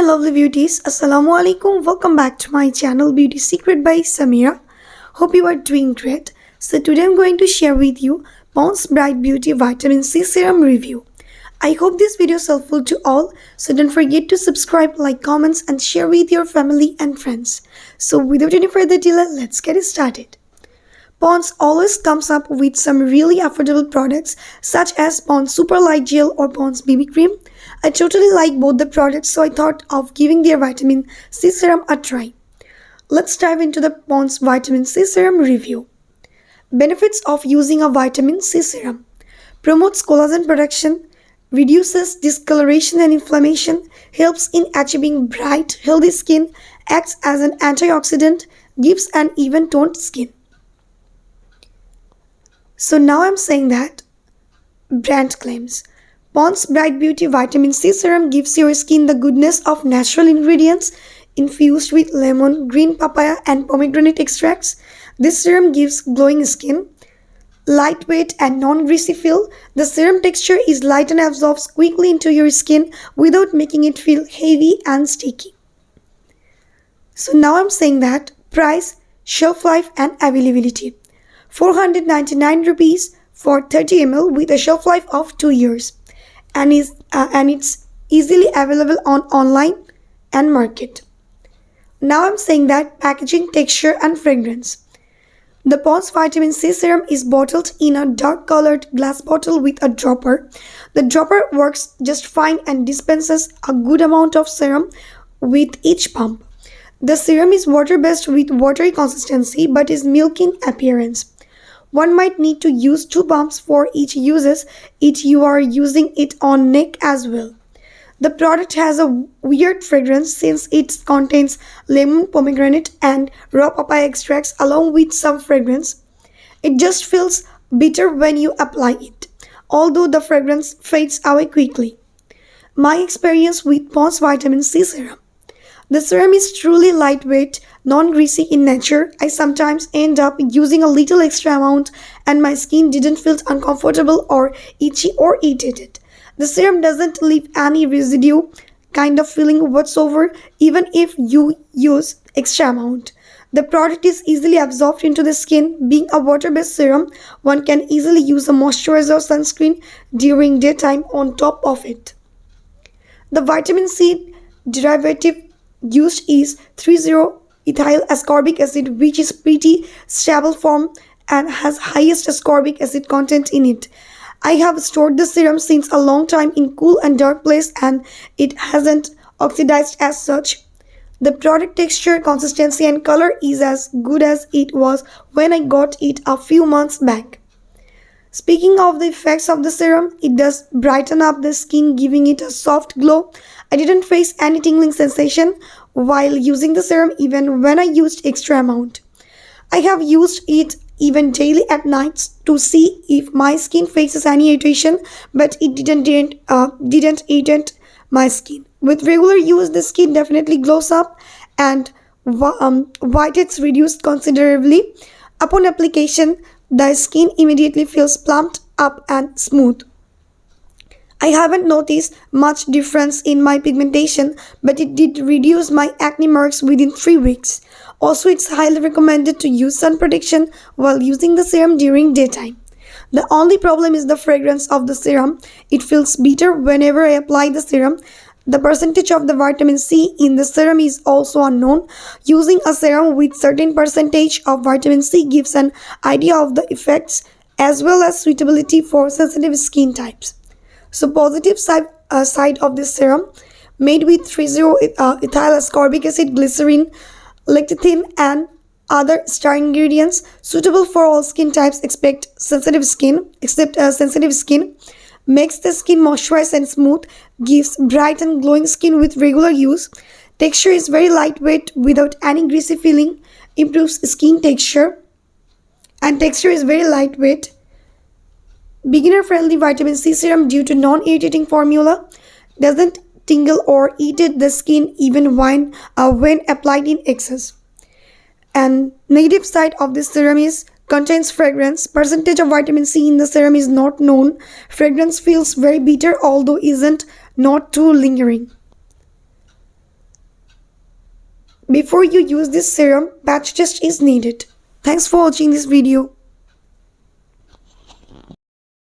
lovely beauties, Assalamu alaikum. Welcome back to my channel Beauty Secret by Samira. Hope you are doing great. So today I'm going to share with you Pond's Bright Beauty Vitamin C Serum review. I hope this video is helpful to all. So don't forget to subscribe, like, comments and share with your family and friends. So without any further delay, let's get started. Pond's always comes up with some really affordable products such as Pond's Super Light Gel or Pond's BB Cream. I totally like both the products, so I thought of giving their Vitamin C Serum a try. Let's dive into the Pond's Vitamin C Serum review. Benefits of using a Vitamin C Serum: promotes collagen production, reduces discoloration and inflammation, helps in achieving bright, healthy skin, acts as an antioxidant, gives an even-toned skin. So now I'm saying that brand claims. Pond's Bright Beauty Vitamin C Serum gives your skin the goodness of natural ingredients infused with lemon, green papaya and pomegranate extracts. This serum gives glowing skin, lightweight and non-greasy feel. The serum texture is light and absorbs quickly into your skin without making it feel heavy and sticky. So now I'm saying that price, shelf life and availability. 499 rupees for 30 ml with a shelf life of 2 years, and it's easily available on online and market. Now I'm saying that packaging, texture and fragrance. The Pond's Vitamin C Serum is bottled in a dark colored glass bottle with a dropper. The dropper works just fine and dispenses a good amount of serum with each pump. The serum is water-based with watery consistency but is milky in appearance. One might need to use 2 pumps for each uses if you are using it on neck as well. The product has a weird fragrance since it contains lemon, pomegranate and raw papaya extracts along with some fragrance. It just feels bitter when you apply it, although the fragrance fades away quickly. My experience with Pond's Vitamin C Serum. The serum is truly lightweight, non-greasy in nature. I sometimes end up using a little extra amount and my skin didn't feel uncomfortable or itchy or irritated. The serum doesn't leave any residue kind of feeling whatsoever even if you use extra amount. The product is easily absorbed into the skin. Being a water-based serum, one can easily use a moisturizer or sunscreen during daytime on top of it. The vitamin C derivative used is 3,0-ethyl ascorbic acid, which is pretty stable form and has highest ascorbic acid content in it. I have stored the serum since a long time in cool and dark place and it hasn't oxidized as such. The product texture, consistency and color is as good as it was when I got it a few months back. Speaking of the effects of the serum, it does brighten up the skin, giving it a soft glow. I didn't face any tingling sensation while using the serum even when I used extra amount. I have used it even daily at nights to see if my skin faces any irritation, but it didn't irritate my skin. With regular use, the skin definitely glows up and whites reduced considerably. Upon application, the skin immediately feels plumped up and smooth. I haven't noticed much difference in my pigmentation, but it did reduce my acne marks within 3 weeks. Also, it's highly recommended to use sun protection while using the serum during daytime. The only problem is the fragrance of the serum. It feels bitter whenever I apply the serum. The percentage of the vitamin C in the serum is also unknown. Using a serum with certain percentage of vitamin C gives an idea of the effects as well as suitability for sensitive skin types. So positive side of this serum, made with 3,0-ethyl ascorbic acid, glycerin, lecithin and other star ingredients, suitable for all skin types except sensitive skin, makes the skin moisturized and smooth, gives bright and glowing skin with regular use. Texture is very lightweight without any greasy feeling, improves skin texture and texture is very lightweight. Beginner-friendly vitamin C serum due to non-irritating formula, doesn't tingle or irritate the skin even when applied in excess. And negative side of this serum is contains fragrance. Percentage of vitamin C in the serum is not known. Fragrance feels very bitter although isn't not too lingering. Before you use this serum, patch test is needed. Thanks for watching this video.